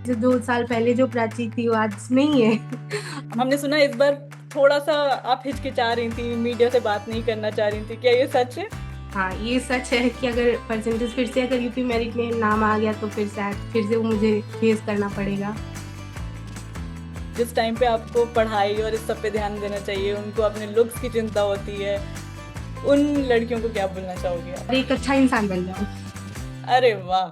जो 2 साल पहले जो प्राची थी वो आज नहीं है। हमने सुना इस बार थोड़ा सा आप हिचकिचा रही थी, मीडिया से बात नहीं करना चाह रही थी, क्या ये सच है? हाँ, ये सच है कि अगर परसेंटेज फिर से अगर यूपी मेरिट में नाम आ गया तो फिर शायद फिर से वो मुझे फेस करना पड़ेगा। जिस टाइम पे आपको पढ़ाई और इस सब पे ध्यान देना चाहिए, उनको अपने लुक्स की चिंता होती है। उन लड़कियों को क्या बोलना चाहोगे आप? और एक अच्छा इंसान बन जाऊँ। अरे वाह।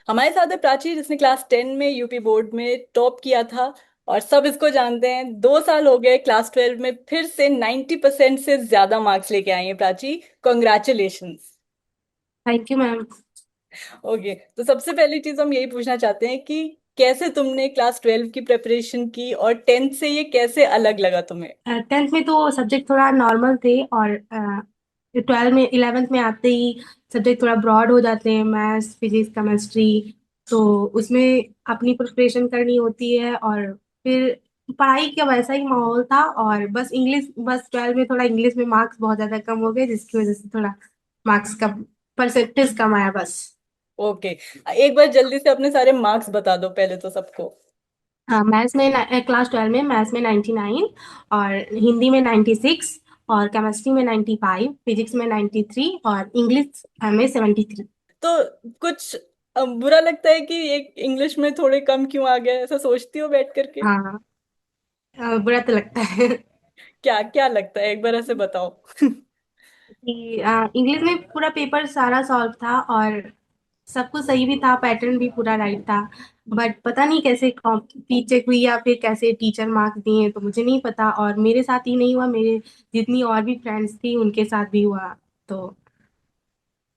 हमारे साथ है प्राची, जिसने क्लास 10 में यूपी बोर्ड में टॉप किया था। और सब इसको जानते हैं। 2 साल हो गए, क्लास 12 में फिर से 90% से ज्यादा मार्क्स लेके आई हैं Prachi. Congratulation. Thank you ma'am. Okay, तो सबसे पहली चीज हम यही पूछना चाहते हैं कि कैसे तुमने क्लास 12 की प्रिपरेशन की, और 10th से ये कैसे अलग लगा तुम्हें? 10th में तो सब्जेक्ट थोड़ा नॉर्मल थे और 12 में 11th में आते ही सब्जेक्ट थोड़ा ब्रॉड हो जाते हैं, मैथ्स फिजिक्स केमिस्ट्री। तो उसमें अपनी प्रिपरेशन करनी होती है और फिर पढ़ाई का वैसा ही माहौल था। और बस इंग्लिश, बस 12 में थोड़ा इंग्लिश में मार्क्स बहुत ज्यादा कम हो गए जिसकी वजह से थोड़ा मार्क्स का परसेंटेज कम आया बस। ओके, एक बार जल्दी से अपने सारे मार्क्स बता दो पहले तो सबको। हाँ, मैथ्स में क्लास 12 में मैथ्स में 99 और हिंदी में 96 और केमिस्ट्री में 95, फिजिक्स में 93 और इंग्लिश में 73। तो कुछ बुरा लगता है कि एक इंग्लिश में थोड़े कम क्यों आ गए, ऐसा सोचती हो बैठ करके? हाँ, बुरा तो लगता है। क्या क्या लगता है, एक बार ऐसे बताओ। कि इंग्लिश में पूरा पेपर सारा सॉल्व था और सब कुछ सही भी था, पैटर्न भी पूरा राइट था। बट पता नहीं कैसे कॉपी चेक हुई या फिर कैसे टीचर मार्क्स दिए तो मुझे नहीं पता। और मेरे साथ ही नहीं हुआ, मेरे जितनी और भी फ्रेंड्स थी उनके साथ भी हुआ। तो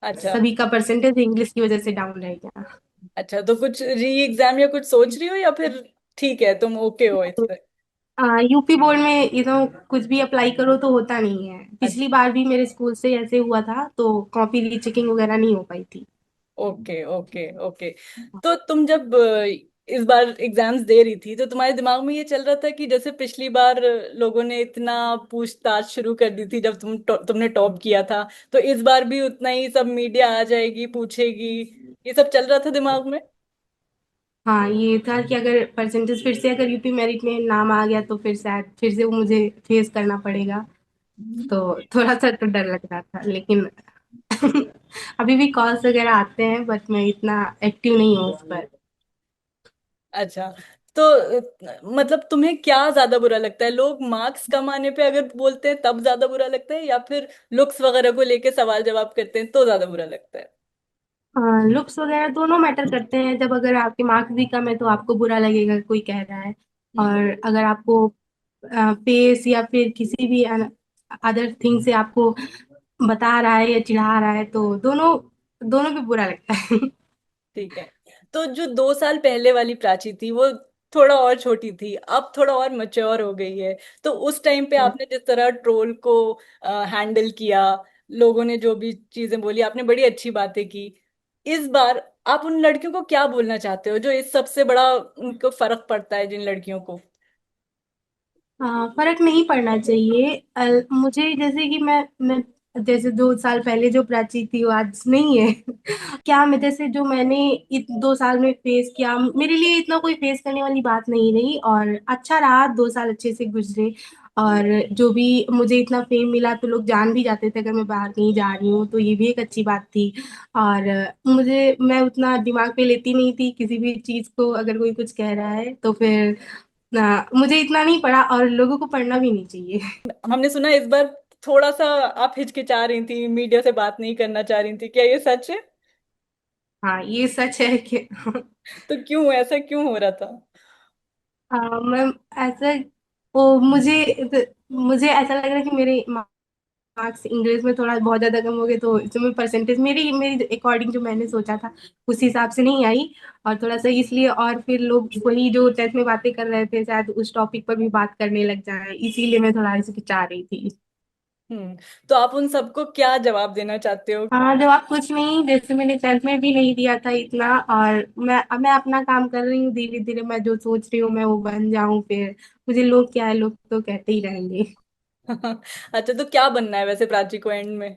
अच्छा। सभी का परसेंटेज इंग्लिश की वजह से डाउन रह गया। अच्छा, तो कुछ री एग्जाम या कुछ सोच रही हो, या फिर ठीक है, तुम ओके हो इससे? यूपी बोर्ड में ये तो कुछ भी अप्लाई करो तो होता नहीं है। अच्छा। पिछली बार भी मेरे स्कूल से ऐसे हुआ था तो कॉपी रीचेकिंग वगैरह नहीं हो पाई थी। Okay okay okay. तो तुम जब इस बार एग्जाम्स दे रही थी, तो तुम्हारे दिमाग में ये चल रहा था कि जैसे पिछली बार लोगों ने इतना पूछताछ शुरू कर दी थी जब तुमने टॉप किया था, तो इस बार भी उतना ही सब मीडिया आ जाएगी, पूछेगी? ये सब चल रहा था दिमाग में? हाँ, ये था कि अगर परसेंटेज फिर से अगर यूपी मेरिट में नाम आ गया तो फिर शायद फिर से वो मुझे फेस करना पड़ेगा। तो थोड़ा सा तो डर लग रहा था, लेकिन अभी भी कॉल्स वगैरह आते हैं बट मैं इतना एक्टिव नहीं हूँ उस पर। अच्छा। तो मतलब तुम्हें क्या ज्यादा बुरा लगता है, लोग मार्क्स कम आने पे अगर बोलते हैं तब ज्यादा बुरा लगता है, या फिर लुक्स वगैरह को लेके सवाल जवाब करते हैं तो ज्यादा बुरा लगता है? लुक्स वगैरह दोनों मैटर करते हैं। जब अगर आपके मार्क्स भी कम है तो आपको बुरा लगेगा कोई कह रहा है। हम्म। और अगर आपको फेस या फिर किसी भी अदर थिंग से आपको बता रहा है या चिढ़ा रहा है तो दोनों दोनों भी बुरा लगता है। ठीक है। तो जो 2 साल पहले वाली प्राची थी, वो थोड़ा और छोटी थी, अब थोड़ा और मैच्योर हो गई है। तो उस टाइम पे आपने जिस तरह ट्रोल को हैंडल किया, लोगों ने जो भी चीजें बोली, आपने बड़ी अच्छी बातें की। इस बार आप उन लड़कियों को क्या बोलना चाहते हो, जो इस सबसे बड़ा उनको फर्क पड़ता है, जिन लड़कियों को? हाँ, फर्क नहीं पड़ना चाहिए। मुझे जैसे कि मैं जैसे 2 साल पहले जो प्राची थी वो आज नहीं है। क्या मैं जैसे जो मैंने 2 साल में फेस किया, मेरे लिए इतना कोई फेस करने वाली बात नहीं रही और अच्छा रहा, 2 साल अच्छे से गुजरे। और जो भी मुझे इतना फेम मिला तो लोग जान भी जाते थे अगर मैं बाहर कहीं जा रही हूँ, तो ये भी एक अच्छी बात थी। और मैं उतना दिमाग पे लेती नहीं थी किसी भी चीज को, अगर कोई कुछ कह रहा है तो फिर मुझे इतना नहीं पढ़ा और लोगों को पढ़ना भी नहीं चाहिए। हमने सुना इस बार थोड़ा सा आप हिचकिचा रही थी, मीडिया से बात नहीं करना चाह रही थी, क्या ये सच है? हाँ, ये सच है कि तो क्यों, ऐसा क्यों हो रहा था? मैम ऐसा, वो मुझे ऐसा लग रहा है कि मेरे मार्क्स इंग्लिश में थोड़ा बहुत ज्यादा कम हो गए तो इसमें परसेंटेज मेरी मेरी अकॉर्डिंग जो मैंने सोचा था उस हिसाब से नहीं आई। और थोड़ा सा इसलिए, और फिर लोग वही जो टेस्ट में बातें कर रहे थे शायद उस टॉपिक पर भी बात करने लग जाए, इसीलिए मैं थोड़ा हिचकिचा रही थी। हम्म। तो आप उन सबको क्या जवाब देना चाहते हो? हाँ, जवाब कुछ नहीं, जैसे मैंने 10th में भी नहीं दिया था इतना। और मैं अपना काम कर रही हूँ, धीरे धीरे मैं जो सोच रही हूँ मैं वो बन जाऊं फिर। मुझे लोग क्या है, लोग तो कहते ही रहेंगे। अच्छा, तो क्या बनना है वैसे प्राची को एंड में?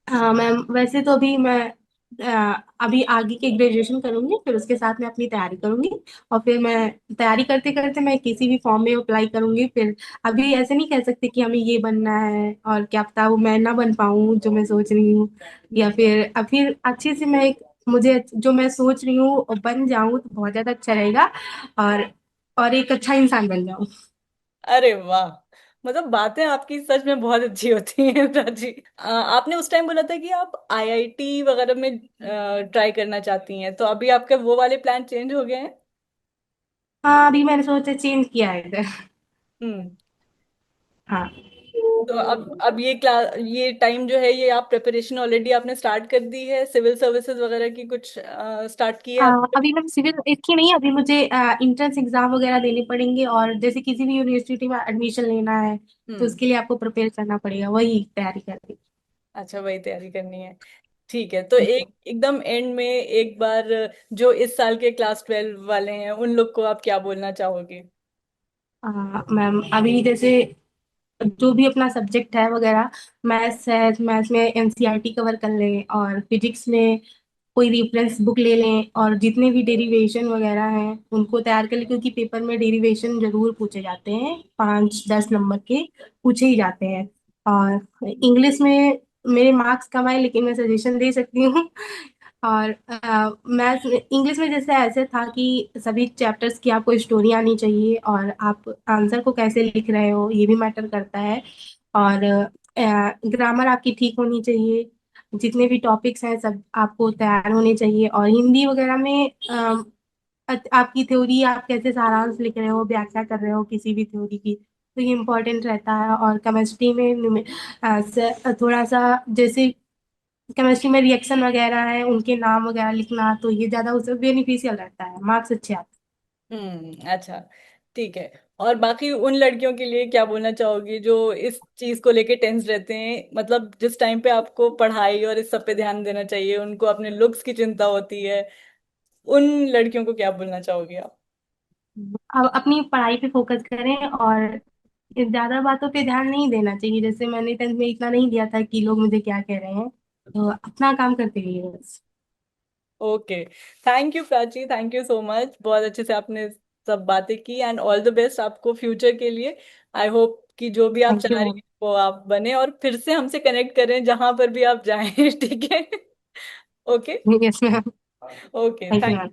हाँ मैम, वैसे तो अभी मैं अभी आगे की ग्रेजुएशन करूंगी, फिर उसके साथ में अपनी तैयारी करूंगी। और फिर मैं तैयारी करते करते मैं किसी भी फॉर्म में अप्लाई करूंगी फिर। अभी ऐसे नहीं कह सकते कि हमें ये बनना है, और क्या पता वो मैं ना बन पाऊँ जो मैं सोच रही हूँ। या फिर अच्छे से मैं मुझे जो मैं सोच रही हूँ वो बन जाऊं तो बहुत ज्यादा अच्छा रहेगा। और और एक अच्छा इंसान बन जाऊं। अरे वाह, मतलब बातें आपकी सच में बहुत अच्छी होती हैं प्राची। आपने उस टाइम बोला था कि आप आईआईटी वगैरह में ट्राई करना चाहती हैं, तो अभी आपके वो वाले प्लान चेंज हो गए हैं? हाँ, अभी मैंने सोचा चेंज किया है इधर। हम्म। हाँ। तो अब ये टाइम जो है, ये आप प्रिपरेशन ऑलरेडी आपने स्टार्ट कर दी है, सिविल सर्विसेज वगैरह की कुछ स्टार्ट की है आपने? अभी मैं सिविल इसकी नहीं, अभी मुझे इंट्रेंस एग्जाम वगैरह देने पड़ेंगे, और जैसे किसी भी यूनिवर्सिटी में एडमिशन लेना है तो हम्म। उसके लिए आपको प्रिपेयर करना पड़ेगा, वही तैयारी कर रही अच्छा, वही तैयारी करनी है। ठीक है, तो हूँ। एकदम एंड में एक बार, जो इस साल के क्लास 12 वाले हैं उन लोग को आप क्या बोलना चाहोगे? मैम अभी जैसे जो भी अपना सब्जेक्ट है वगैरह, मैथ्स है, मैथ्स में एनसीईआरटी कवर कर लें, और फिजिक्स में कोई रेफरेंस बुक ले लें, और जितने भी डेरिवेशन वगैरह हैं उनको तैयार कर लें, क्योंकि पेपर में डेरिवेशन जरूर पूछे जाते हैं, 5-10 नंबर के पूछे ही जाते हैं। और इंग्लिश में मेरे मार्क्स कम आए, लेकिन मैं सजेशन दे सकती हूँ। और मैथ्स इंग्लिश में जैसे ऐसे था कि सभी चैप्टर्स की आपको स्टोरी आनी चाहिए, और आप आंसर को कैसे लिख रहे हो ये भी मैटर करता है। और ग्रामर आपकी ठीक होनी चाहिए। जितने भी टॉपिक्स हैं सब आपको तैयार होने चाहिए। और हिंदी वगैरह में आपकी थ्योरी, आप कैसे सारांश लिख रहे हो, व्याख्या कर रहे हो किसी भी थ्योरी की, तो ये इम्पोर्टेंट रहता है। और केमिस्ट्री में थोड़ा सा, जैसे केमिस्ट्री में रिएक्शन वगैरह है उनके नाम वगैरह लिखना, तो ये ज्यादा उससे बेनिफिशियल रहता है, मार्क्स अच्छे आते अच्छा, ठीक है। और बाकी उन लड़कियों के लिए क्या बोलना चाहोगी जो इस चीज को लेके टेंस रहते हैं, मतलब जिस टाइम पे आपको पढ़ाई और इस सब पे ध्यान देना चाहिए उनको अपने लुक्स की चिंता होती है, उन लड़कियों को क्या बोलना चाहोगी आप? हैं। अब अपनी पढ़ाई पे फोकस करें, और ज्यादा बातों पे ध्यान नहीं देना चाहिए। जैसे मैंने 10th में इतना नहीं दिया था कि लोग मुझे क्या कह रहे हैं, तो अपना काम करते रहिए बस। Okay, thank you Prachi, thank you so much, बहुत अच्छे से आपने सब बातें की, एंड ऑल द बेस्ट आपको फ्यूचर के लिए। आई होप कि जो भी आप थैंक चाह यू रही मैम। हैं वो आप बने, और फिर से हमसे कनेक्ट करें जहां पर भी आप जाएं। ठीक है? Okay. Yes ma'am. Okay, thank you thank ma'am.